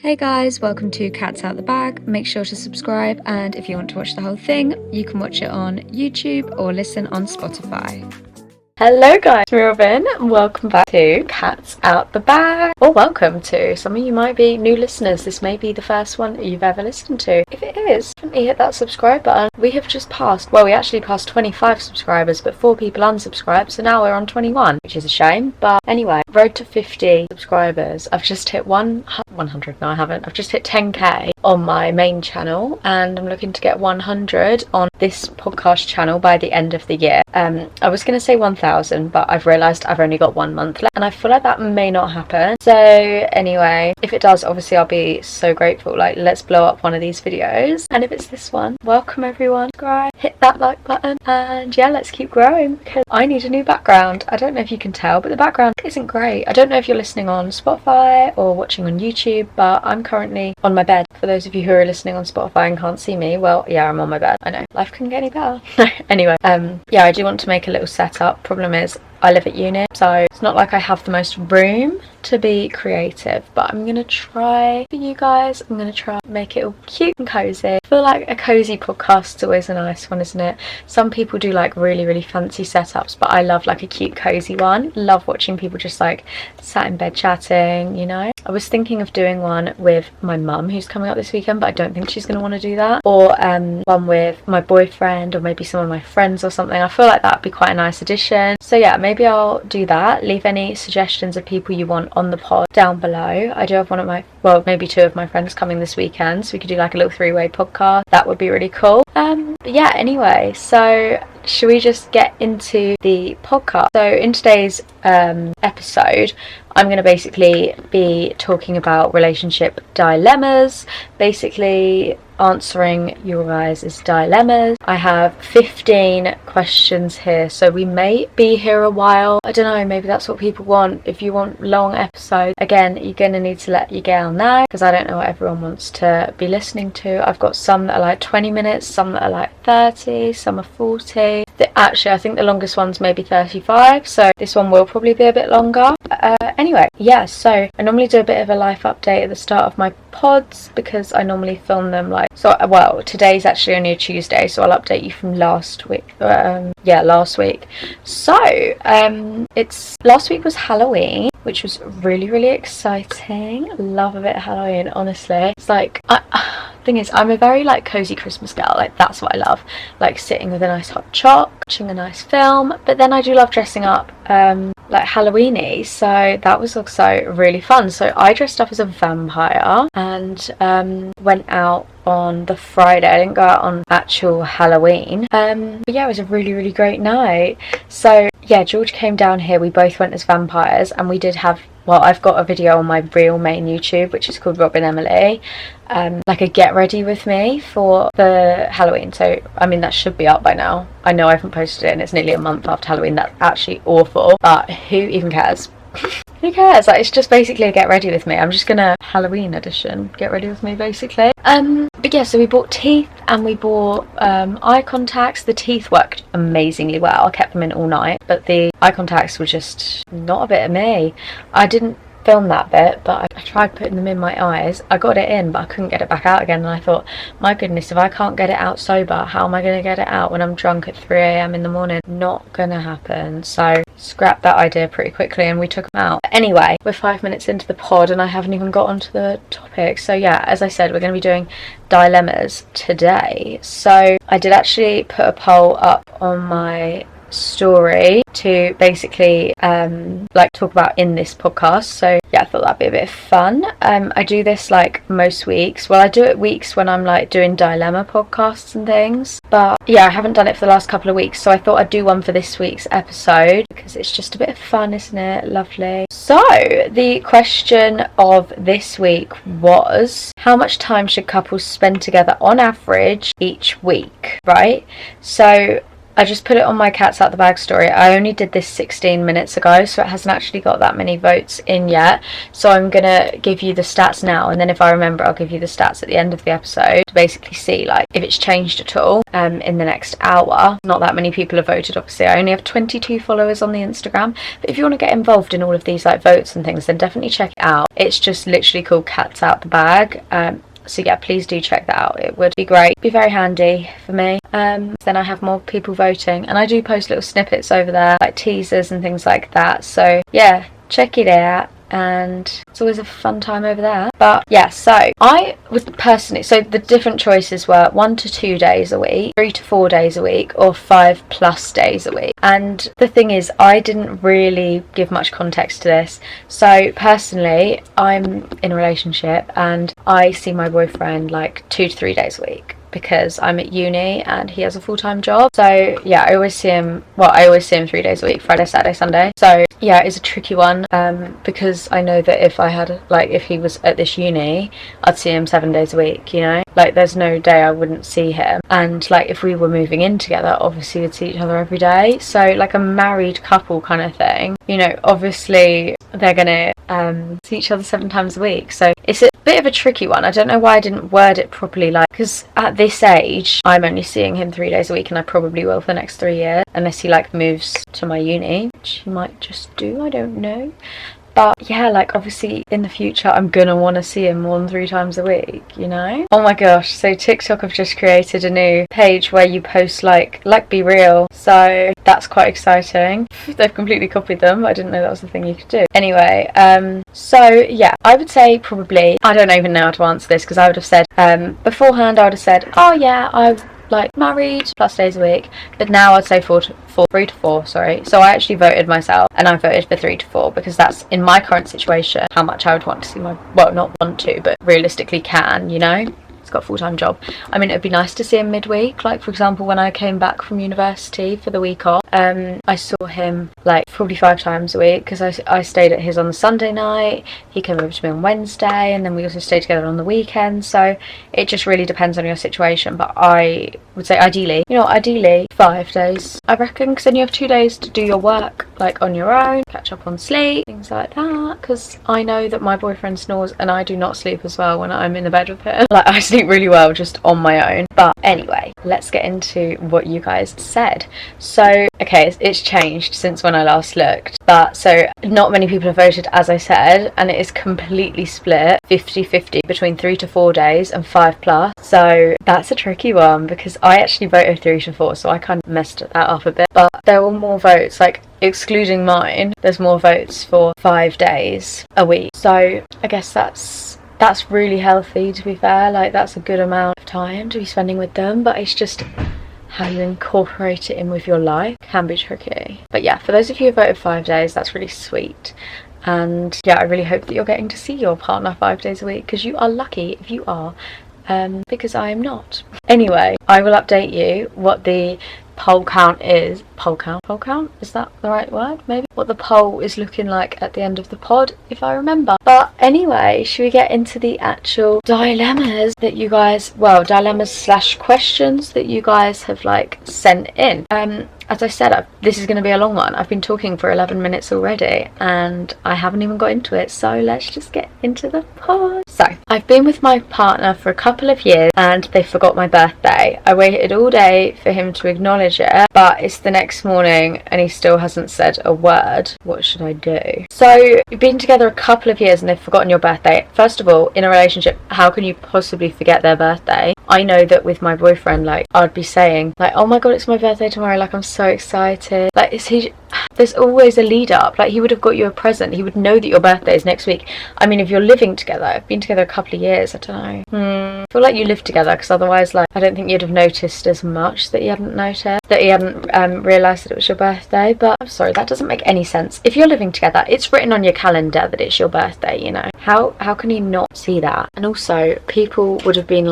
Hey guys, welcome to Cats Out the Bag. Make sure to subscribe, and if you want to watch the whole thing, you can watch it on YouTube or listen on Spotify. Hello guys, Robyn, and welcome back to Cats Out the Bag. Or welcome to. Some of you might be new listeners. This may be the first one you've ever listened to. If it is, definitely hit that subscribe button. We have just passed, we actually passed 25 subscribers, but 4 people unsubscribed, so now we're on 21, which is a shame. But anyway, road to 50 subscribers. I've just hit 100, no I haven't. I've just hit 10k on my main channel, and I'm looking to get 100 on this podcast channel by the end of the year. I was going to say 1,000, but I've realised I've only got 1 month left, and I feel like that may not happen. So anyway, if it does, obviously I'll be so grateful. Like, let's blow up one of these videos, and if it's this one, welcome everyone. Subscribe, hit that like button, and yeah, let's keep growing, because I need a new background. I don't know if you can tell, but the background isn't great. I don't know if you're listening on Spotify or watching on YouTube, but I'm currently on my bed. For those of you who are listening on Spotify and can't see me, well, yeah, I'm on my bed. I know, life couldn't get any better. Anyway, yeah, I do want to make a little setup. Problem is, I live at uni, so it's not like I have the most room to be creative, but I'm gonna try for you guys. I'm gonna try make it all cute and cozy. I feel like a cozy podcast is always a nice one, isn't it? Some people do like really fancy setups, but I love like a cute cozy one. Love watching people just like sat in bed chatting, you know. I was thinking of doing one with my mum who's coming up this weekend, but I don't think she's going to want to do that. Or one with my boyfriend, or maybe some of my friends or something. I feel like that would be quite a nice addition. So yeah, maybe I'll do that. Leave any suggestions of people you want on the pod down below. I do have one of my, well, maybe 2 of my friends coming this weekend, so we could do like a little 3-way podcast. That would be really cool. But yeah, anyway, so should we just get into the podcast? So in today's episode, I'm going to basically be talking about relationship dilemmas, basically answering your guys' dilemmas. I have 15 questions here, so we may be here a while. I don't know, maybe that's what people want. If you want long episodes, again, you're going to need to let your girl know, because I don't know what everyone wants to be listening to. I've got some that are like 20 minutes, some that are like 30, some are 40. Actually, I think the longest one's maybe 35, so this one will probably be a bit longer. Anyway, yeah, so I normally do a bit of a life update at the start of my pods, because I normally film them like, so well, today's actually only a Tuesday, so I'll update you from last week. Last week. So it's last week was Halloween, which was really exciting. Love a bit of Halloween, honestly. It's like, thing is, I'm a very like cozy Christmas girl. Like, that's what I love, like sitting with a nice hot choc, watching a nice film. But then I do love dressing up like Halloweeny, so that was also really fun. So I dressed up as a vampire and went out on the Friday. I didn't go out on actual Halloween, but yeah, it was a really great night. So yeah, George came down here, we both went as vampires, and we did have, well, I've got a video on my real main YouTube, which is called Robyn Emily, like a get ready with me for the Halloween. So I mean, that should be up by now. I know I haven't posted it and it's nearly a month after Halloween. That's actually awful, but who even cares? Who cares? Like, it's just basically a get ready with me. I'm just gonna Halloween edition get ready with me, basically. But yeah, so we bought teeth and we bought eye contacts. The teeth worked amazingly well. I kept them in all night, but the eye contacts were just not a bit of me. I didn't film that bit, but I tried putting them in my eyes. I got it in, but I couldn't get it back out again, and I thought, my goodness, if I can't get it out sober, how am I going to get it out when I'm drunk at 3 a.m. in the morning? Not gonna happen. So scrapped that idea pretty quickly and we took them out. Anyway, we're 5 minutes into the pod and I haven't even got onto the topic. So yeah, as I said, we're going to be doing dilemmas today. So I did actually put a poll up on my story to basically like talk about in this podcast. So yeah, I thought that'd be a bit of fun. I do this like most weeks. Well, I do it weeks when I'm like doing dilemma podcasts and things, but yeah, I haven't done it for the last couple of weeks, so I thought I'd do one for this week's episode because it's just a bit of fun, isn't it? Lovely. So the question of this week was, how much time should couples spend together on average each week, right? So I just put it on my Cats Out the Bag story. I only did this 16 minutes ago, so it hasn't actually got that many votes in yet. So I'm gonna give you the stats now, and then if I remember, I'll give you the stats at the end of the episode to basically see like if it's changed at all in the next hour. Not that many people have voted, obviously. I only have 22 followers on the Instagram, but if you want to get involved in all of these like votes and things, then definitely check it out. It's just literally called Cats Out the Bag. So yeah, please do check that out. It would be great. Be very handy for me. Then I have more people voting, and I do post little snippets over there, like teasers and things like that. So yeah, check it out. And it's always a fun time over there. But yeah, so I would personally, so the different choices were 1 to 2 days a week, 3 to 4 days a week, or 5+ days a week. And the thing is, I didn't really give much context to this. So personally, I'm in a relationship and I see my boyfriend like 2 to 3 days a week, because I'm at uni and he has a full-time job. So yeah, I always see him 3 days a week, Friday, Saturday, Sunday. So yeah, it's a tricky one, because I know that if he was at this uni, I'd see him 7 days a week, you know? Like there's no day I wouldn't see him. And like if we were moving in together, obviously we'd see each other every day. So like a married couple kind of thing, you know, obviously they're gonna see each other 7 times a week. So it's a bit of a tricky one. I don't know why I didn't word it properly, like, because at this age I'm only seeing him 3 days a week, and I probably will for the next 3 years, unless he like moves to my uni, which he might just do, I don't know. But yeah, like obviously in the future I'm gonna want to see him more than 3 times a week, you know? Oh my gosh, so TikTok have just created a new page where you post like Be Real, so that's quite exciting. They've completely copied them. I didn't know that was the thing you could do. Anyway, so yeah, I would say probably, I don't even know how to answer this, because I would have said beforehand, I would have said, oh yeah, I like married + days a week, but now I'd say 3 to 4, sorry. So I actually voted myself, and I voted for 3 to 4, because that's, in my current situation, how much I would want to see my, well, not want to, but realistically can, you know? He's got a full-time job. I mean, it'd be nice to see him midweek. Like, for example, when I came back from university for the week off, I saw him like probably 5 times a week, because I stayed at his on the Sunday night, he came over to me on Wednesday, and then we also stayed together on the weekend. So it just really depends on your situation, but I would say ideally 5 days, I reckon, because then you have 2 days to do your work like on your own, catch up on sleep, things like that, because I know that my boyfriend snores and I do not sleep as well when I'm in the bed with him. Like, I sleep really well just on my own. But anyway, let's get into what you guys said. So okay, it's changed since when I last looked, but so not many people have voted, as I said, and it is completely split 50-50 between 3 to 4 days and 5+. So that's a tricky one, because I actually voted 3 to 4, so I kind of messed that up a bit. But there were more votes, like excluding mine, there's more votes for 5 days a week. So I guess that's really healthy, to be fair. Like, that's a good amount of time to be spending with them, but it's just how you incorporate it in with your life can be tricky. But yeah, for those of you who voted 5 days, that's really sweet. And yeah, I really hope that you're getting to see your partner 5 days a week, because you are lucky if you are, because I am not. Anyway, I will update you what the poll count is. Poll count, is that the right word? Maybe what the poll is looking like at the end of the pod, if I remember. But anyway, should we get into the actual dilemmas that you guys, well, dilemmas/questions that you guys have like sent in? As I said, this is going to be a long one. I've been talking for 11 minutes already and I haven't even got into it, so let's just get into the pod. So, I've been with my partner for a couple of years and they forgot my birthday. I waited all day for him to acknowledge it, but it's the next morning and he still hasn't said a word. What should I do? So, you've been together a couple of years and they've forgotten your birthday. First of all, in a relationship, how can you possibly forget their birthday? I know that with my boyfriend, like, I'd be saying, like, oh my god, it's my birthday tomorrow, like, I'm so excited. Like, there's always a lead up. Like, he would have got you a present. He would know that your birthday is next week. I mean, if you're living together, I've been together a couple of years, I don't know. I feel like you live together, because otherwise, like, I don't think you'd have noticed as much that he hadn't realised that it was your birthday. But I'm sorry, that doesn't make any sense. If you're living together, it's written on your calendar that it's your birthday, you know. How can you not see that? And also, people would have been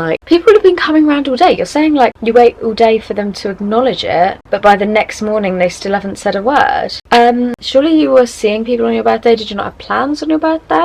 coming around all day. You're saying, like, you wait all day for them to acknowledge it, but by the next morning they still haven't said a word. weird. Surely you were seeing people on your birthday. Did you not have plans on your birthday?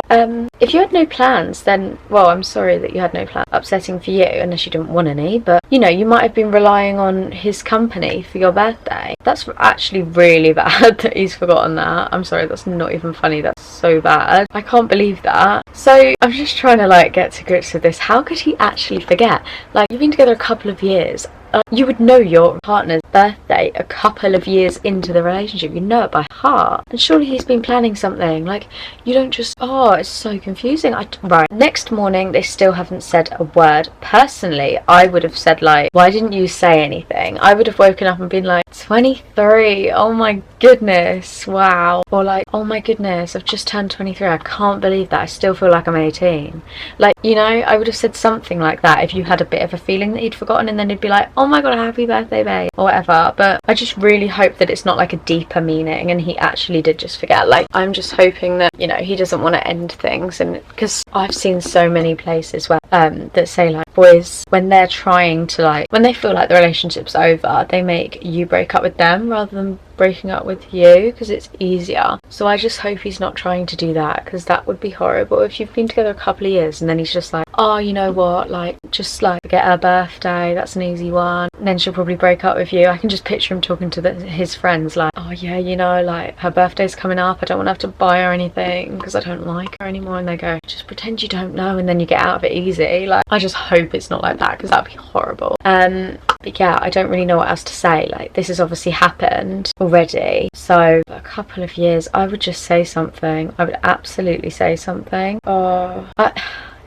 If you had no plans, then, well, I'm sorry that you had no plans. Upsetting for you, unless you didn't want any, but, you know, you might have been relying on his company for your birthday. That's actually really bad that he's forgotten that. I'm sorry, that's not even funny. That's so bad. I can't believe that. So I'm just trying to, like, get to grips with this. How could he actually forget? Like, you've been together a couple of years. You would know your partner's birthday a couple of years into the relationship. You know it by heart. And surely he's been planning something. Like, you don't just... Oh, it's so confusing. Right. Next morning, they still haven't said a word. Personally, I would have said, like, why didn't you say anything? I would have woken up and been like, 23. Oh my goodness. Wow. Or like, oh my goodness, I've just turned 23. I can't believe that. I still feel like I'm 18. Like, you know, I would have said something like that if you had a bit of a feeling that he'd forgotten, and then he'd be like, oh my god, happy birthday, babe, or whatever. But I just really hope that it's not like a deeper meaning and he actually did just forget. Like, I'm just hoping that, you know, he doesn't want to end things. And because I've seen so many places where that say, like, boys, when they're trying to, like, when they feel like the relationship's over, they make you break up with them rather than breaking up with you because it's easier. So I just hope he's not trying to do that, because that would be horrible if you've been together a couple of years and then he's just like, oh, you know what, like, just like get her birthday, that's an easy one, and then she'll probably break up with you. I can just picture him talking to his friends like, oh yeah, you know, like, her birthday's coming up, I don't want to have to buy her anything because I don't like her anymore. And they go, just pretend you don't know, and then you get out of it easy. Like, I just hope it's not like that because that'd be horrible. But yeah, I don't really know what else to say. Like, this has obviously happened already, so a couple of years, I would just say something. I would absolutely say something.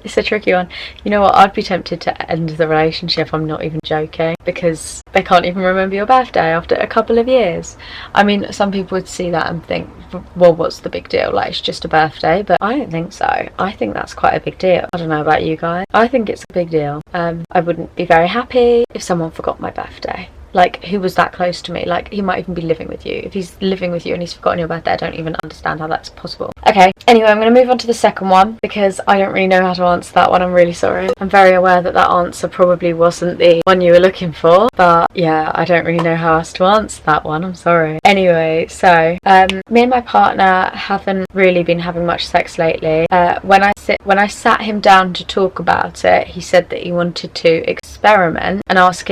It's a tricky one. You know what, I'd be tempted to end the relationship, I'm not even joking, because they can't even remember your birthday after a couple of years. I mean, some people would see that and think, well, what's the big deal, like, it's just a birthday, but I don't think so. I think that's quite a big deal. I don't know about you guys, I think it's a big deal. I wouldn't be very happy if someone forgot my birthday. Like, who was that close to me? Like, he might even be living with you. If he's living with you and he's forgotten your birthday, I don't even understand how that's possible. Okay, anyway, I'm going to move on to the second one because I don't really know how to answer that one. I'm really sorry. I'm very aware that that answer probably wasn't the one you were looking for, but yeah, I don't really know how else to answer that one. I'm sorry. Anyway, so me and my partner haven't really been having much sex lately. When I sat him down to talk about it, he said that he wanted to experiment and asked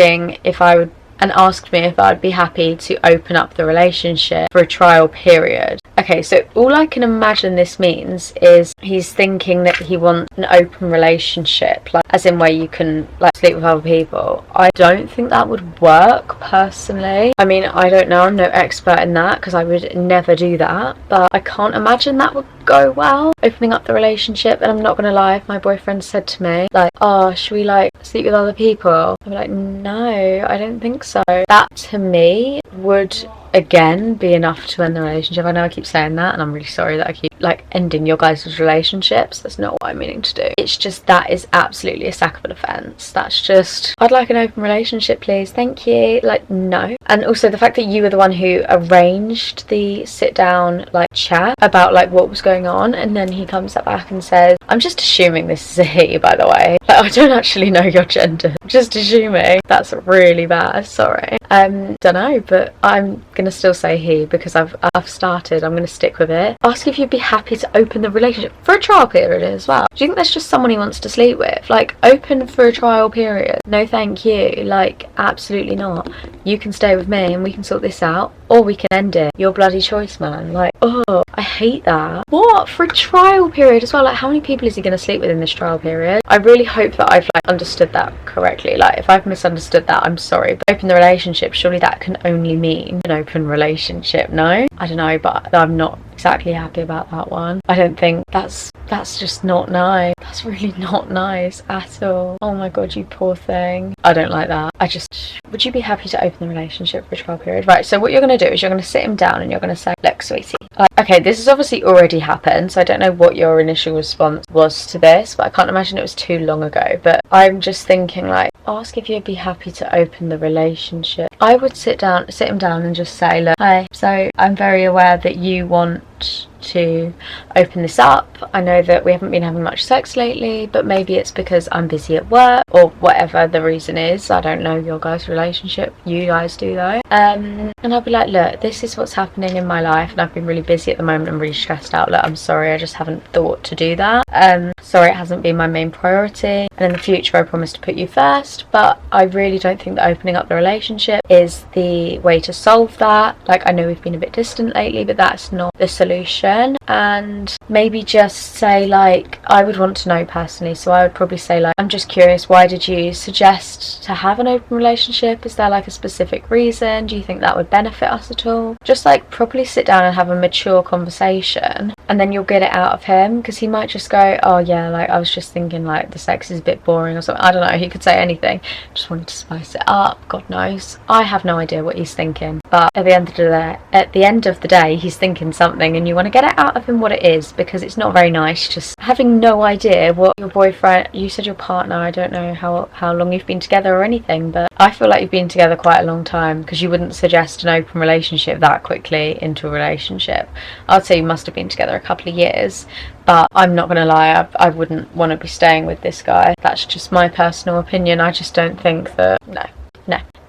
me if I'd be happy to open up the relationship for a trial period. Okay, so all I can imagine this means is he's thinking that he wants an open relationship, like, as in where you can, like, sleep with other people. I don't think that would work, personally. I mean, I don't know, I'm no expert in that because I would never do that, but I can't imagine that would go well, opening up the relationship. And I'm not gonna lie, if my boyfriend said to me, like, oh, should we, like, sleep with other people, I'd be like, no, I don't think so. That to me would again be enough to end the relationship. I know I keep saying that, and I'm really sorry that I keep, like, ending your guys' relationships. That's not what I'm meaning to do. It's just that is absolutely a sackable offence. That's just, I'd like an open relationship, please, thank you. Like, no. And also the fact that you were the one who arranged the sit down, like, chat about, like, what was going on, and then he comes back and says, I'm just assuming this is a he, by the way, like, I don't actually know your gender, I'm just assuming. That's really bad, sorry. Don't know, but I'm gonna still say he because I've started. I'm gonna stick with it. Ask if you'd be happy to open the relationship for a trial period as well. Do you think that's just someone he wants to sleep with? Like, open for a trial period? No thank you. Like, absolutely not. You can stay with me and we can sort this out, or we can end it. Your bloody choice, man. Like, oh, I hate that. What? For a trial period as well? Like, how many people is he gonna sleep with in this trial period? I really hope that I've, like, understood that correctly. Like, if I've misunderstood that, I'm sorry. But open the relationship, surely that can only mean an open relationship, no? I don't know, but I'm not exactly happy about that one. I don't think that's just not nice. That's really not nice at all. Oh my god, you poor thing. I don't like that. Would you be happy to open the relationship for a trial period? Right, so what you're going to do is you're going to sit him down and you're going to say, look, sweetie, like, okay, this has obviously already happened, so I don't know what your initial response was to this, but I can't imagine it was too long ago. But I'm just thinking, like, ask if you'd be happy to open the relationship. I would sit him down and just say, look, hi, so I'm very aware that you want want to open this up. I know that we haven't been having much sex lately, but maybe it's because I'm busy at work or whatever the reason is. I don't know your guys' relationship. You guys do though. And I'll be like, look, this is what's happening in my life and I've been really busy at the moment. I'm really stressed out. Look, I'm sorry, I just haven't thought to do that. Sorry, it hasn't been my main priority, and in the future I promise to put you first, but I really don't think that opening up the relationship is the way to solve that. Like, I know we've been a bit distant lately, but that's not the solution. And maybe just say, like, I would want to know personally, so I would probably say, like, I'm just curious, why did you suggest to have an open relationship? Is there like a specific reason? Do you think that would benefit us at all? Just like properly sit down and have a mature conversation, and then you'll get it out of him, because he might just go, oh yeah, like I was just thinking like the sex is a bit boring or something. I don't know, he could say anything, just wanted to spice it up. God knows, I have no idea what he's thinking, but at the end of the day he's thinking something, and you want to get it out of him what it is, because it's not very nice just having no idea what your boyfriend, you said your partner, I don't know how long you've been together or anything, but I feel like you've been together quite a long time, because you wouldn't suggest an open relationship that quickly into a relationship. I'd say you must have been together a couple of years, but I'm not gonna lie, I wouldn't want to be staying with this guy. That's just my personal opinion. I just don't think that,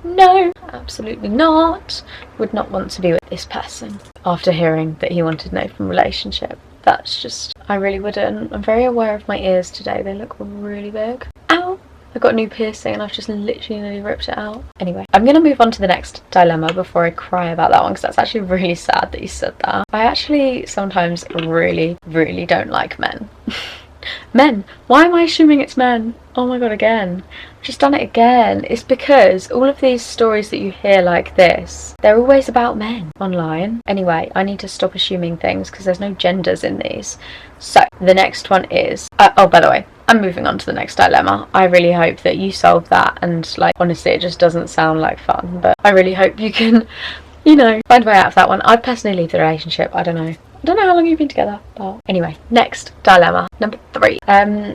no, absolutely not. Would not want to be with this person after hearing that he wanted an open relationship. That's just, I really wouldn't. I'm very aware of my ears today, they look really big. Ow! I got a new piercing and I've just literally nearly ripped it out. Anyway, I'm going to move on to the next dilemma before I cry about that one, because that's actually really sad that you said that. I actually sometimes really don't like men. Men! Why am I assuming it's men? Oh my god, again. I've just done it again. It's because all of these stories that you hear like this, they're always about men online. Anyway, I need to stop assuming things because there's no genders in these. So, the next one is... oh, by the way, I'm moving on to the next dilemma. I really hope that you solve that, and like, honestly, it just doesn't sound like fun, but I really hope you can, you know, find a way out of that one. I'd personally leave the relationship. I don't know how long you've been together, but anyway, next dilemma, number 3.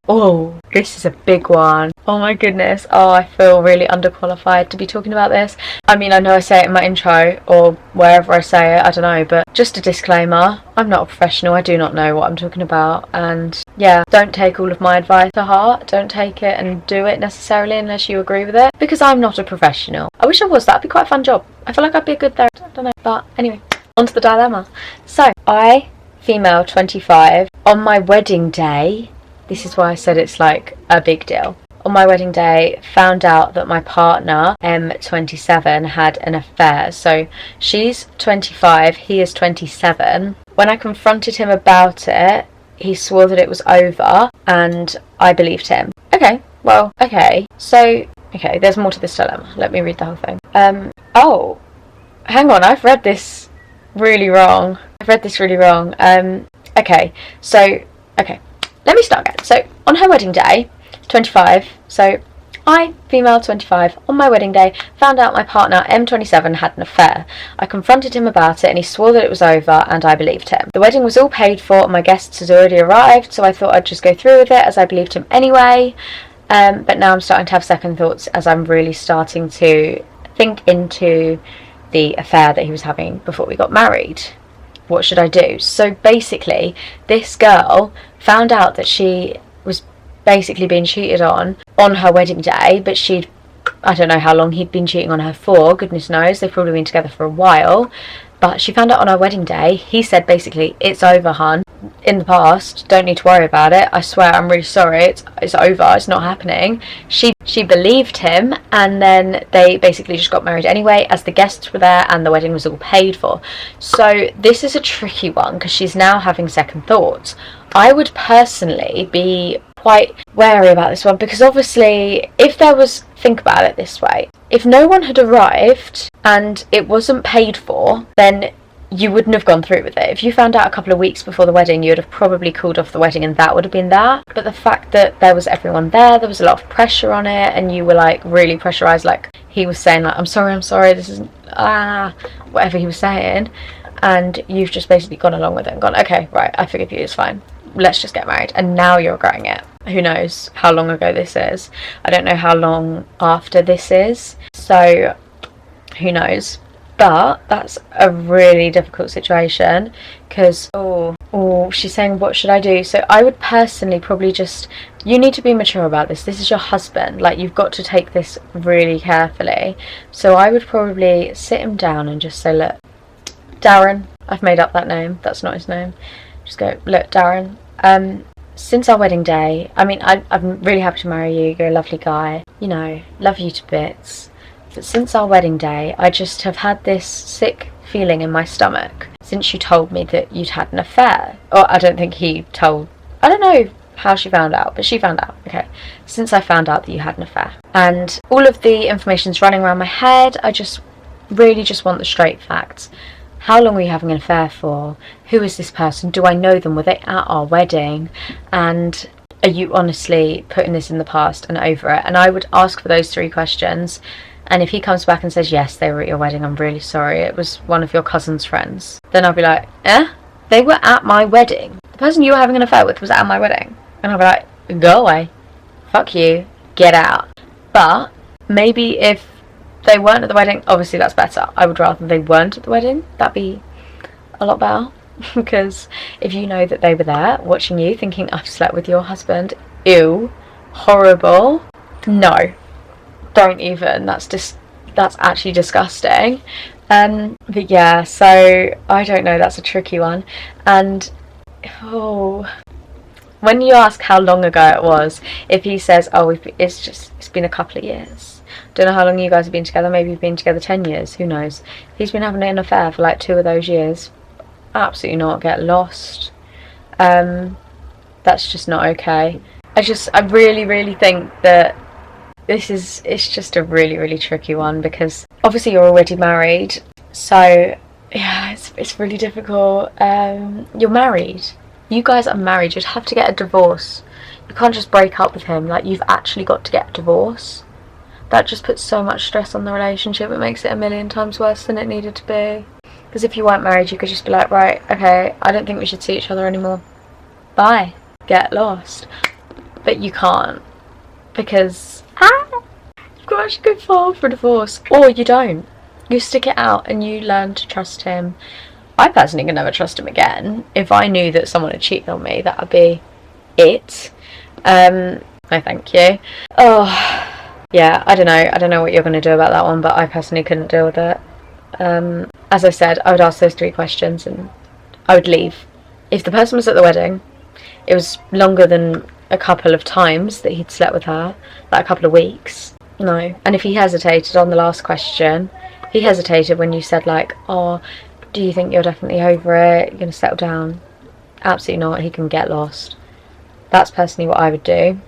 Oh, this is a big one. Oh my goodness. Oh, I feel really underqualified to be talking about this. I mean, I know I say it in my intro or wherever I say it, I don't know, but just a disclaimer, I'm not a professional. I do not know what I'm talking about, and yeah, don't take all of my advice to heart. Don't take it and do it necessarily unless you agree with it, because I'm not a professional. I wish I was. That'd be quite a fun job. I feel like I'd be a good therapist. I don't know, but anyway, on to the dilemma. So, I, female 25, on my wedding day, this is why I said it's like a big deal. On my wedding day, found out that my partner, M27, had an affair. So she's 25, he is 27. When I confronted him about it, he swore that it was over, and I believed him. Okay, well, okay. So, okay, there's more to this dilemma. Let me read the whole thing. Oh, hang on, I've read this really wrong. Okay, let me start again. So, on her wedding day, 25, so I, female 25, on my wedding day, found out my partner, M27, had an affair. I confronted him about it and he swore that it was over, and I believed him. The wedding was all paid for and my guests had already arrived, so I thought I'd just go through with it as I believed him anyway. But now I'm starting to have second thoughts as I'm really starting to think into the affair that he was having before we got married. What should I do? So basically, this girl found out that she was basically being cheated on her wedding day, but I don't know how long he'd been cheating on her for, goodness knows, they've probably been together for a while, but she found out on her wedding day. He said basically, it's over, hun, in the past, don't need to worry about it, I swear, I'm really sorry, it's over, it's not happening. She believed him, and then they basically just got married anyway, as the guests were there and the wedding was all paid for. So this is a tricky one, because she's now having second thoughts. I would personally be quite wary about this one, because obviously, think about it this way, if no one had arrived and it wasn't paid for, then you wouldn't have gone through with it. If you found out a couple of weeks before the wedding, you would have probably called off the wedding and that would have been that. But the fact that there was everyone there was a lot of pressure on it, and you were like really pressurized, like he was saying like, I'm sorry, this isn't, whatever he was saying, and you've just basically gone along with it and gone, okay, right, I forgive you, it's fine, let's just get married, and now you're regretting it. Who knows how long ago this is. I don't know how long after this is, so who knows. But that's a really difficult situation because, she's saying, what should I do? So I would personally probably just, you need to be mature about this. This is your husband. Like, you've got to take this really carefully. So I would probably sit him down and just say, look, Darren, I've made up that name. That's not his name. Just go, look, Darren, since our wedding day, I mean, I'm really happy to marry you. You're a lovely guy. You know, love you to bits. But since our wedding day, I just have had this sick feeling in my stomach since you told me that you'd had an affair. Or I don't think he told, I don't know how she found out, but she found out. Okay, since I found out that you had an affair. And all of the information's running around my head. I just really just want the straight facts. How long were you having an affair for? Who is this person? Do I know them? Were they at our wedding? And are you honestly putting this in the past and over it? And I would ask for those 3 questions. And if he comes back and says, yes, they were at your wedding, I'm really sorry, it was one of your cousin's friends, then I'll be like, they were at my wedding. The person you were having an affair with was at my wedding. And I'll be like, go away. Fuck you. Get out. But maybe if they weren't at the wedding, obviously that's better. I would rather they weren't at the wedding. That'd be a lot better. Because if you know that they were there watching you thinking, I've slept with your husband, ew, horrible, no. Don't even, that's actually disgusting. But yeah, so I don't know, that's a tricky one. And when you ask how long ago it was, if he says, it's been a couple of years, don't know how long you guys have been together, maybe you've been together 10 years, who knows. If he's been having an affair for like 2 of those years, absolutely not, get lost. That's just not okay. I really think that it's just a really, really tricky one, because obviously you're already married, so yeah, it's really difficult. You're married. You guys are married. You'd have to get a divorce. You can't just break up with him. Like, you've actually got to get a divorce. That just puts so much stress on the relationship. It makes it a million times worse than it needed to be. Because if you weren't married, you could just be like, right, okay, I don't think we should see each other anymore. Bye. Get lost. But you can't. Because you've got to actually go file for a divorce. Or you don't. You stick it out and you learn to trust him. I personally could never trust him again. If I knew that someone had cheated on me, that would be it. No thank you. Oh, yeah, I don't know what you're going to do about that one, but I personally couldn't deal with it. As I said, I would ask those 3 questions and I would leave. If the person was at the wedding, it was longer than a couple of times that he'd slept with her, like a couple of weeks, no. And if he hesitated on the last question, he hesitated when you said like, oh, do you think you're definitely over it, you're going to settle down? Absolutely not. He can get lost. That's personally what I would do,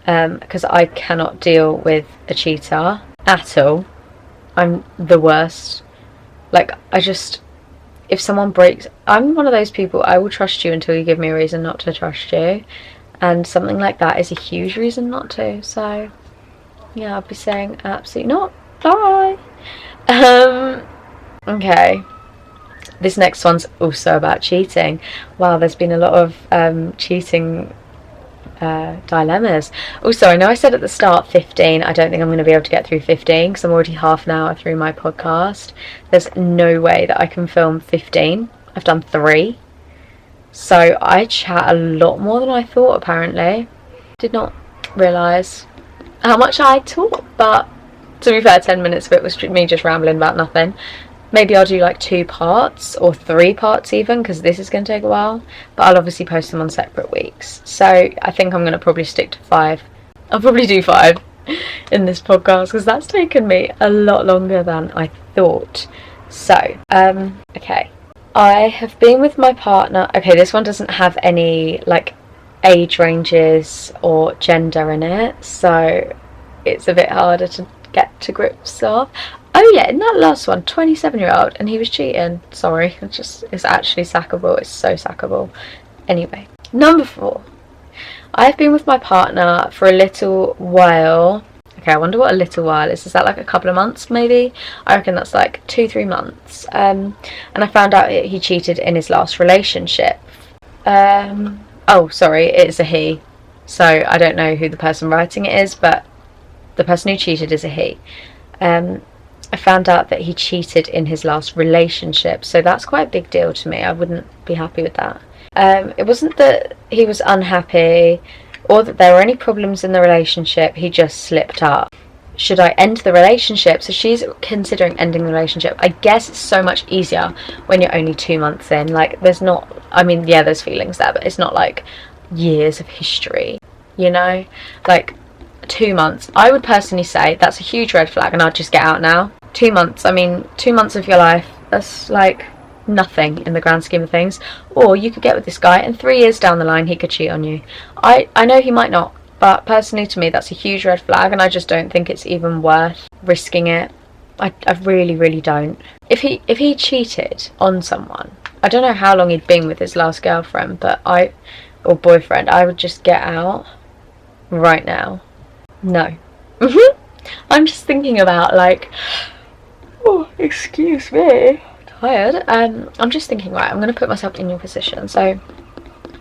because I cannot deal with a cheater at all. I'm the worst. Like, if someone breaks, I'm one of those people, I will trust you until you give me a reason not to trust you, and something like that is a huge reason not to. So yeah, I'll be saying absolutely not. Bye. Okay, this next one's also about cheating. Wow, there's been a lot of cheating dilemmas. Also, I know I said at the start 15. I don't think I'm going to be able to get through 15 because I'm already half an hour through my podcast. There's no way that I can film 15. I've done 3. So I chat a lot more than I thought, apparently. Did not realise how much I talk, but to be fair, 10 minutes of it was me just rambling about nothing. Maybe I'll do like 2 parts or 3 parts even, because this is going to take a while, but I'll obviously post them on separate weeks. So I think I'm going to probably stick to 5. I'll probably do 5 in this podcast because that's taken me a lot longer than I thought. So, okay. I have been with my partner. Okay, this one doesn't have any like age ranges or gender in it, so it's a bit harder to get to grips of. Oh yeah, in that last one, 27-year-old, and he was cheating. Sorry, it's actually sackable. It's so sackable. Anyway, number 4. I've been with my partner for a little while. Okay, I wonder what a little while is. Is that like a couple of months maybe? I reckon that's like 2-3 months. And I found out he cheated in his last relationship. Oh, sorry, it's a he. So I don't know who the person writing it is, but the person who cheated is a he. I found out that he cheated in his last relationship, so that's quite a big deal to me. I wouldn't be happy with that. It wasn't that he was unhappy or that there were any problems in the relationship, he just slipped up. Should I end the relationship? So she's considering ending the relationship. I guess it's so much easier when you're only 2 months in. Like, there's not, I mean, yeah, there's feelings there, but it's not like years of history, you know? Like, 2 months, I would personally say that's a huge red flag and I'd just get out now. 2 months, I mean, 2 months of your life, that's like nothing in the grand scheme of things. Or you could get with this guy and 3 years down the line he could cheat on you. I know he might not, but personally to me that's a huge red flag, and I just don't think it's even worth risking it. I really don't. If he cheated on someone, I don't know how long he'd been with his last girlfriend, but or boyfriend, I would just get out right now. No. I'm just thinking about, like, oh, excuse me, tired. I'm just thinking, right, I'm going to put myself in your position. So,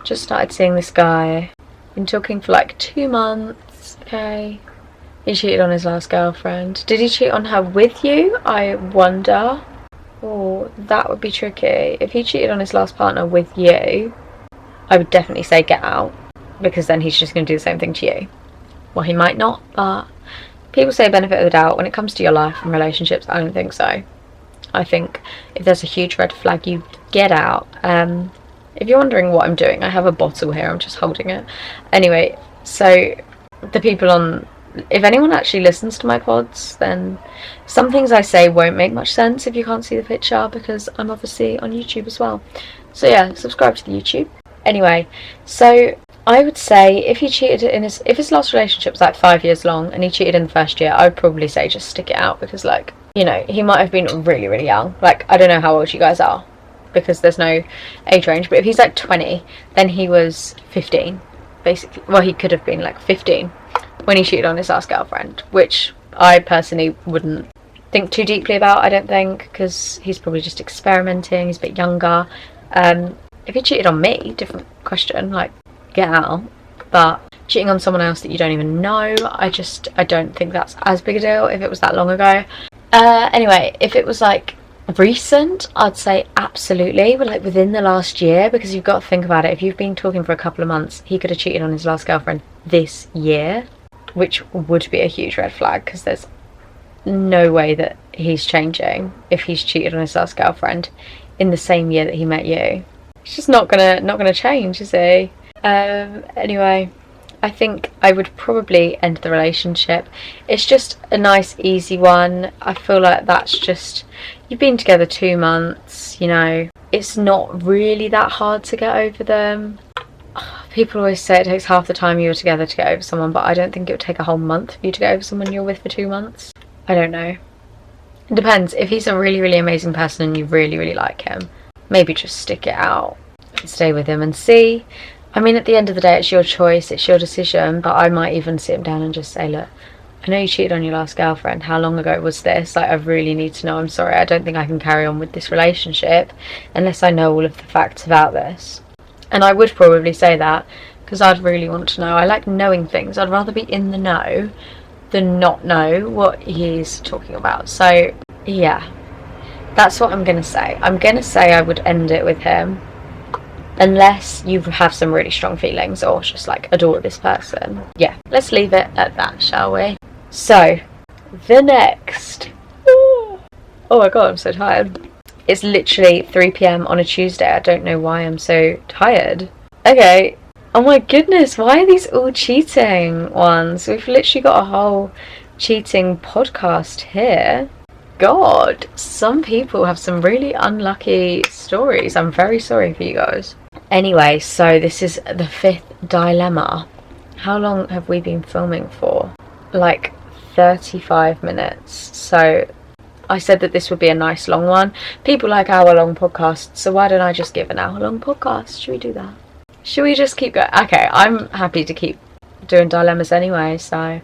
just started seeing this guy, been talking for like 2 months, okay. He cheated on his last girlfriend. Did he cheat on her with you? I wonder. Oh, that would be tricky. If he cheated on his last partner with you, I would definitely say get out, because then he's just going to do the same thing to you. Well, he might not, but people say benefit of the doubt. When it comes to your life and relationships, I don't think so. I think if there's a huge red flag, you get out. If you're wondering what I'm doing, I have a bottle here, I'm just holding it. Anyway, so the people on, if anyone actually listens to my pods, then some things I say won't make much sense if you can't see the picture, because I'm obviously on YouTube as well. So yeah, subscribe to the YouTube. Anyway, so I would say if he cheated if his last relationship was like 5 years long and he cheated in the first year, I would probably say just stick it out, because, like, you know, he might have been really young. Like, I don't know how old you guys are, because there's no age range, but if he's like 20, then he was 15, basically. Well, he could have been like 15 when he cheated on his last girlfriend, which I personally wouldn't think too deeply about, I don't think, because he's probably just experimenting, he's a bit younger. If he cheated on me, different question, like, get out. But cheating on someone else that you don't even know, I don't think that's as big a deal if it was that long ago. Anyway, if it was like recent, I'd say absolutely, but like within the last year, because you've got to think about it. If you've been talking for a couple of months, he could have cheated on his last girlfriend this year, which would be a huge red flag, because there's no way that he's changing if he's cheated on his last girlfriend in the same year that he met you. He's just not gonna change, is he? Anyway, I think I would probably end the relationship. It's just a nice, easy one. I feel like that's just, you've been together 2 months, you know, it's not really that hard to get over them. People always say it takes half the time you were together to get over someone, but I don't think it would take a whole month for you to get over someone you're with for 2 months. I don't know. It depends. If he's a really amazing person and you really like him, maybe just stick it out and stay with him and see. I mean, at the end of the day, it's your choice, it's your decision, but I might even sit him down and just say, look, I know you cheated on your last girlfriend. How long ago was this? Like, I really need to know. I'm sorry, I don't think I can carry on with this relationship unless I know all of the facts about this. And I would probably say that, because I'd really want to know. I like knowing things. I'd rather be in the know than not know what he's talking about. So, yeah, that's what I'm going to say. I'm going to say I would end it with him, unless you have some really strong feelings or just like adore this person. Yeah, let's leave it at that, shall we? So, the next. Oh my god, I'm so tired. It's literally 3 PM on a Tuesday. I don't know why I'm so tired. Okay. Oh my goodness, why are these all cheating ones? We've literally got a whole cheating podcast here. God, some people have some really unlucky stories. I'm very sorry for you guys. Anyway, so this is the 5th dilemma. How long have we been filming for? Like 35 minutes. So I said that this would be a nice long one. People like hour-long podcasts, so why don't I just give an hour-long podcast? Should we do that? Should we just keep going? Okay, I'm happy to keep doing dilemmas anyway, so...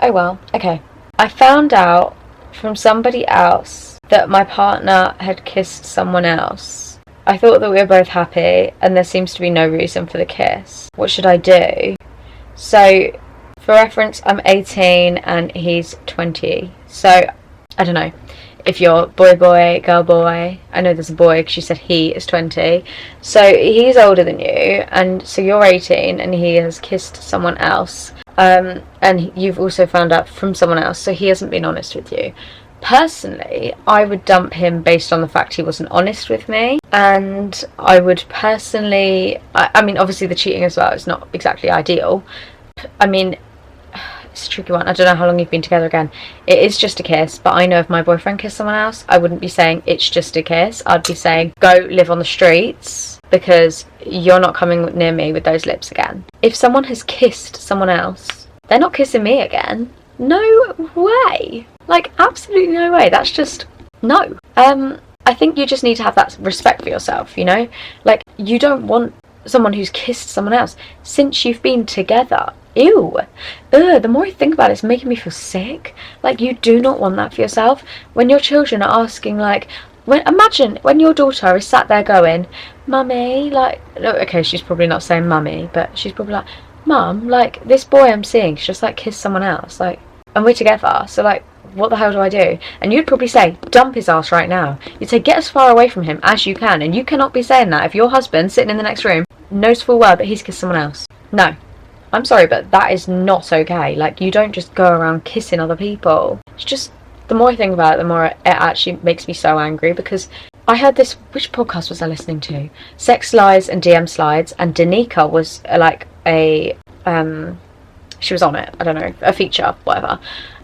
Oh well, okay. I found out from somebody else that my partner had kissed someone else. I thought that we were both happy, and there seems to be no reason for the kiss. What should I do? So, for reference, I'm 18 and he's 20. So, I don't know. if you're boy, girl, boy. I know there's a boy because she said he is 20. So he's older than you, and so you're 18 and he has kissed someone else. And you've also found out from someone else, so he hasn't been honest with you. Personally, I would dump him based on the fact he wasn't honest with me, and I would personally, I mean, obviously the cheating as well is not exactly ideal. I mean, it's a tricky one. I don't know how long you've been together again. It is just a kiss, but I know if my boyfriend kissed someone else, I wouldn't be saying it's just a kiss. I'd be saying go live on the streets, because you're not coming near me with those lips again. If someone has kissed someone else, they're not kissing me again. No way. Like, absolutely no way. That's just no. I think you just need to have that respect for yourself, you know? Like, you don't want someone who's kissed someone else since you've been together. Ew. Ugh, the more I think about it, it's making me feel sick. Like, you do not want that for yourself. When your children are asking, like, imagine when your daughter is sat there going, Mummy, like, okay, she's probably not saying mummy, but she's probably like, Mum, like, this boy I'm seeing, she's just, like, kissed someone else, like, and we're together, so, like, what the hell do I do? And you'd probably say, dump his ass right now. You'd say, get as far away from him as you can, and you cannot be saying that if your husband, sitting in the next room, knows full well that he's kissed someone else. No. I'm sorry, but that is not okay. Like, you don't just go around kissing other people. It's just, the more I think about it, the more it actually makes me so angry, because I heard this, which podcast was I listening to? Sex Lies and DM Slides, and Danica was like she was on it, I don't know, a feature, whatever.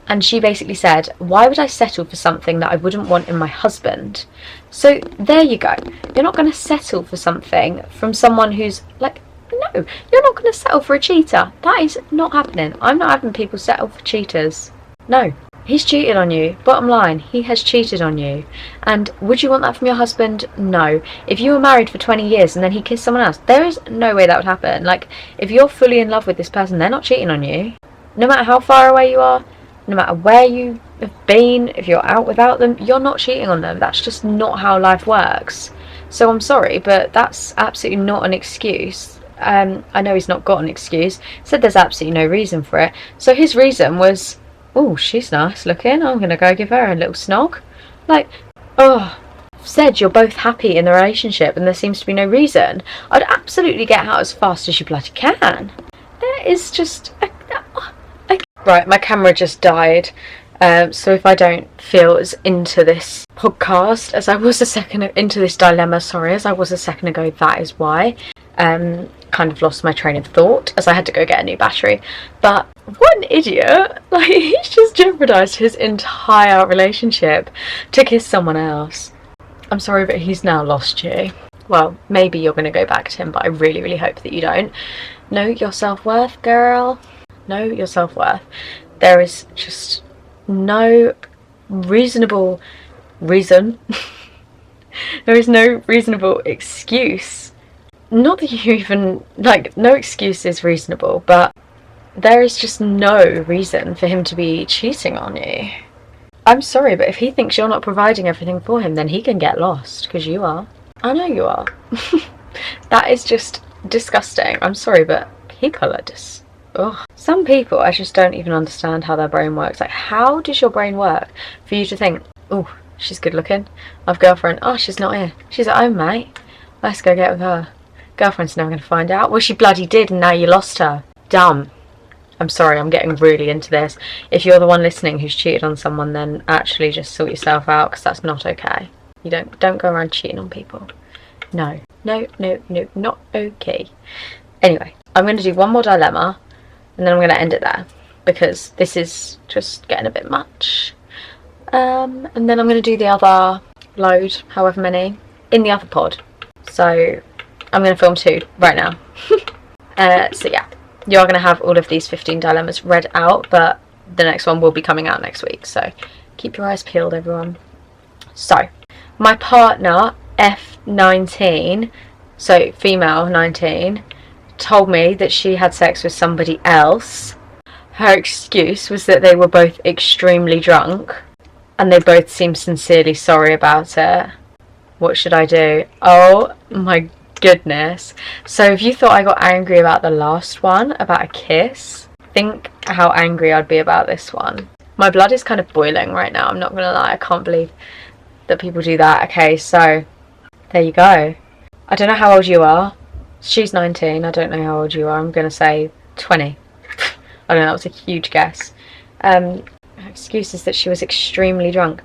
And she basically said, why would I settle for something that I wouldn't want in my husband? So there you go. You're not going to settle for something from someone who's like, no, you're not going to settle for a cheater. That is not happening. I'm not having people settle for cheaters. No. He's cheated on you. Bottom line, he has cheated on you. And would you want that from your husband? No. If you were married for 20 years and then he kissed someone else, there is no way that would happen. Like, if you're fully in love with this person, they're not cheating on you. No matter how far away you are, no matter where you have been, if you're out without them, you're not cheating on them. That's just not how life works. So I'm sorry, but that's absolutely not an excuse. I know he's not got an excuse. Said there's absolutely no reason for it. So his reason was, oh, she's nice looking, I'm going to go give her a little snog. Like, oh, said you're both happy in the relationship and there seems to be no reason. I'd absolutely get out as fast as you bloody can. It is just... Right, my camera just died. So if I don't feel as into this podcast as I was into this dilemma, sorry, as I was a second ago, that is why. Kind of lost my train of thought as I had to go get a new battery. But what an idiot. Like, he's just jeopardised his entire relationship to kiss someone else. I'm sorry, but he's now lost you. Well, maybe you're going to go back to him, but I really, really hope that you don't. Know your self-worth, girl. Know your self-worth. There is just no reasonable reason. There is no reasonable excuse. Not that you even, like, no excuse is reasonable, but there is just no reason for him to be cheating on you. I'm sorry, but if he thinks you're not providing everything for him, then he can get lost, because you are. I know you are. That is just disgusting. I'm sorry, but people are just... Ugh. Some people, I just don't even understand how their brain works. Like, how does your brain work for you to think, oh, she's good looking, I've girlfriend, oh, she's not here, she's at home, mate, let's go get with her. Girlfriend's never going to find out. Well, she bloody did, and now you lost her. Dumb. I'm sorry, I'm getting really into this. If you're the one listening who's cheated on someone, then actually just sort yourself out, because that's not okay. You don't go around cheating on people. No, not okay. Anyway, I'm going to do one more dilemma, and then I'm going to end it there, because this is just getting a bit much. And then I'm going to do the other load, however many, in the other pod. So I'm going to film 2 right now. So yeah, you are going to have all of these 15 dilemmas read out, but the next one will be coming out next week. So keep your eyes peeled, everyone. So, my partner, F19, so female 19, told me that she had sex with somebody else. Her excuse was that they were both extremely drunk, and they both seemed sincerely sorry about it. What should I do? Oh my goodness. So if you thought I got angry about the last one, about a kiss, think how angry I'd be about this one. My blood is kind of boiling right now, I'm not gonna lie. I can't believe that people do that. Okay, so there you go. I don't know how old you are. She's 19. I don't know how old you are. I'm gonna say 20. I don't know, that was a huge guess. Her excuse is that she was extremely drunk.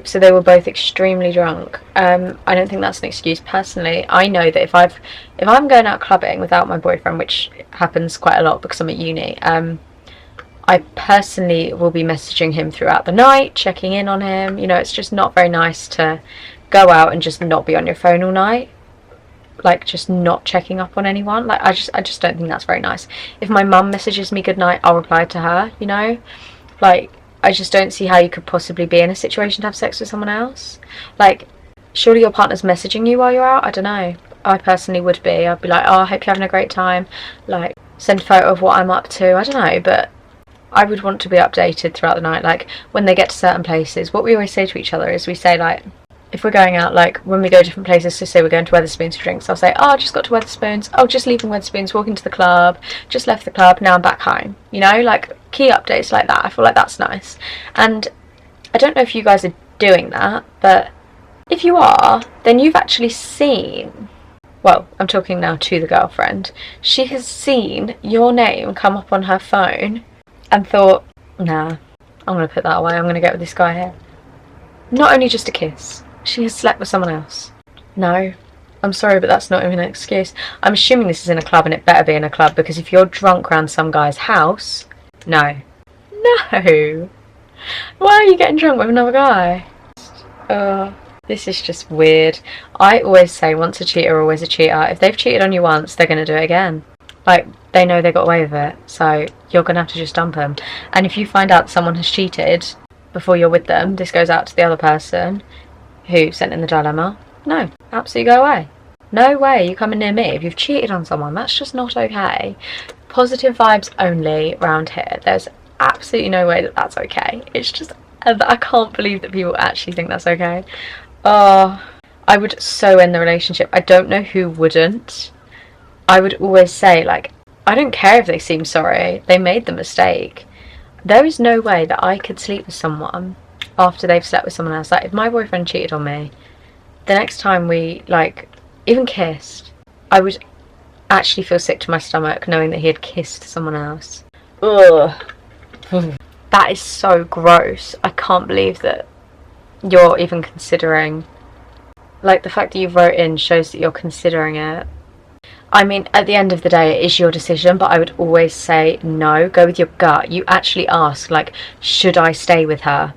So they were both extremely drunk. I don't think that's an excuse personally. I know that if I'm going out clubbing without my boyfriend, which happens quite a lot because I'm at uni, I personally will be messaging him throughout the night, checking in on him. You know, it's just not very nice to go out and just not be on your phone all night. Like, just not checking up on anyone. Like, I just don't think that's very nice. If my mum messages me good night, I'll reply to her, you know? Like, I just don't see how you could possibly be in a situation to have sex with someone else. Like, surely your partner's messaging you while you're out? I don't know. I personally would be. I'd be like, oh, I hope you're having a great time. Like, send a photo of what I'm up to. I don't know, but I would want to be updated throughout the night. Like, when they get to certain places, what we always say to each other is we say, like, if we're going out, like, when we go different places, so say we're going to Wetherspoons for drinks, I'll say, oh, I just got to Wetherspoons, oh, just leaving Wetherspoons, walking to the club, just left the club, now I'm back home. You know, like, key updates like that. I feel like that's nice. And I don't know if you guys are doing that, but if you are, then you've actually seen, well, I'm talking now to the girlfriend, she has seen your name come up on her phone and thought, nah, I'm going to put that away, I'm going to get with this guy here. Not only just a kiss, she has slept with someone else. No, I'm sorry, but that's not even an excuse. I'm assuming this is in a club, and it better be in a club, because if you're drunk around some guy's house, no. No! Why are you getting drunk with another guy? This is just weird. I always say, once a cheater, always a cheater. If they've cheated on you once, they're going to do it again. Like, they know they got away with it, so you're going to have to just dump them. And if you find out someone has cheated before you're with them, this goes out to the other person who sent in the dilemma. No, absolutely go away. No way you coming near me if you've cheated on someone. That's just not okay. Positive vibes only around here. There's absolutely no way that that's okay. It's just, I can't believe that people actually think that's okay. Oh, I would so end the relationship. I don't know who wouldn't. I would always say, like, I don't care if they seem sorry. They made the mistake. There is no way that I could sleep with someone after they've slept with someone else. Like, if my boyfriend cheated on me, the next time we, like, even kissed, I would actually feel sick to my stomach knowing that he had kissed someone else. Ugh. That is so gross. I can't believe that you're even considering. Like, the fact that you wrote in shows that you're considering it. I mean, at the end of the day, it is your decision, but I would always say no. Go with your gut. You actually ask, like, should I stay with her?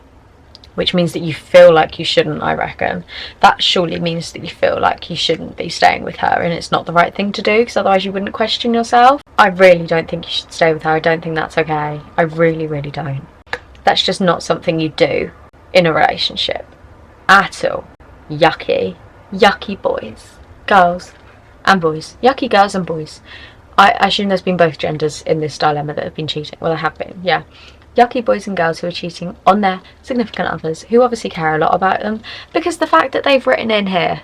Which means that you feel like you shouldn't, I reckon. That surely means that you feel like you shouldn't be staying with her and it's not the right thing to do, because otherwise you wouldn't question yourself. I really don't think you should stay with her. I don't think that's okay. I really, really don't. That's just not something you do in a relationship. At all. Yucky. Yucky boys. Girls. And boys. Yucky girls and boys. I assume there's been both genders in this dilemma that have been cheating. Well, there have been, yeah. Yucky boys and girls who are cheating on their significant others, who obviously care a lot about them, because the fact that they've written in here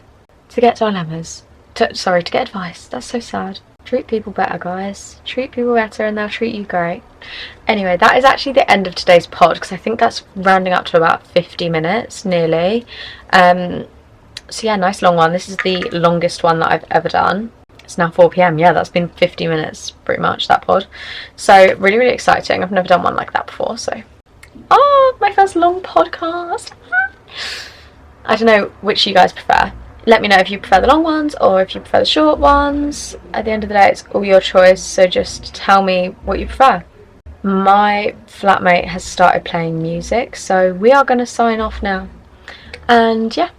to get dilemmas, to get advice, that's so sad. Treat people better, guys. Treat people better and they'll treat you great. Anyway, that is actually the end of today's pod, because I think that's rounding up to about 50 minutes, nearly. So yeah, nice long one. This is the longest one that I've ever done. It's now 4 PM. Yeah, that's been 50 minutes, pretty much, that pod. So, really, really exciting. I've never done one like that before, so. Oh, my first long podcast. I don't know which you guys prefer. Let me know if you prefer the long ones or if you prefer the short ones. At the end of the day, it's all your choice, so just tell me what you prefer. My flatmate has started playing music, so we are going to sign off now. And yeah,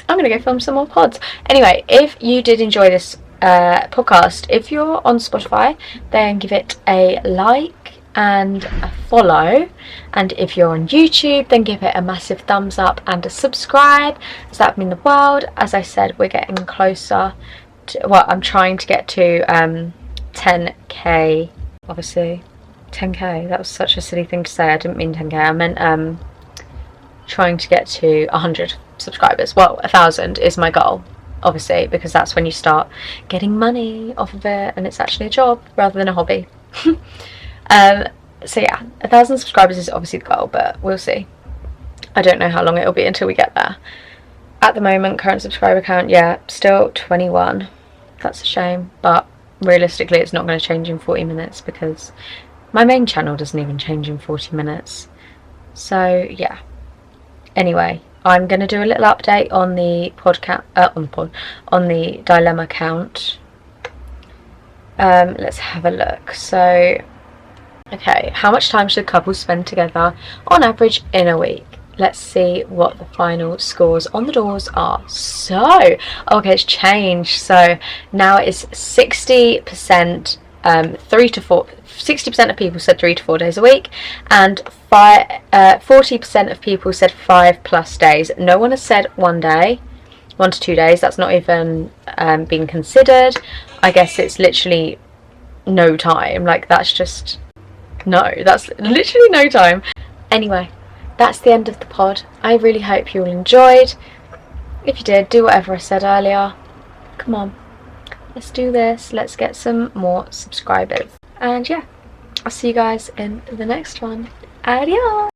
I'm going to go film some more pods. Anyway, if you did enjoy this podcast, if you're on Spotify, then give it a like and a follow, and if you're on YouTube, then give it a massive thumbs up and a subscribe, as that would mean the world. As I said, we're getting closer to, well, I'm trying to get to 10k, obviously. 10k, that was such a silly thing to say. I didn't mean 10k, I meant trying to get to 100 subscribers. Well, 1,000 is my goal, obviously, because that's when you start getting money off of it and it's actually a job rather than a hobby. So yeah, 1,000 subscribers is obviously the goal, but we'll see. I don't know how long it'll be until we get there. At the moment, current subscriber count, yeah, still 21. That's a shame, but realistically it's not going to change in 40 minutes because my main channel doesn't even change in 40 minutes. So yeah. Anyway, I'm going to do a little update on the on the dilemma count. Let's have a look. So, okay, how much time should couples spend together on average in a week? Let's see what the final scores on the doors are. So, okay, it's changed. So now it's 60%, 60% of people said 3 to 4 days a week, and 40% of people said 5+ days. No one has said 1 day, 1 to 2 days. That's not even being considered. I guess it's literally no time. Like, that's just no. That's literally no time. Anyway, that's the end of the pod. I really hope you all enjoyed. If you did, do whatever I said earlier. Come on, let's do this. Let's get some more subscribers. And yeah, I'll see you guys in the next one. Adios.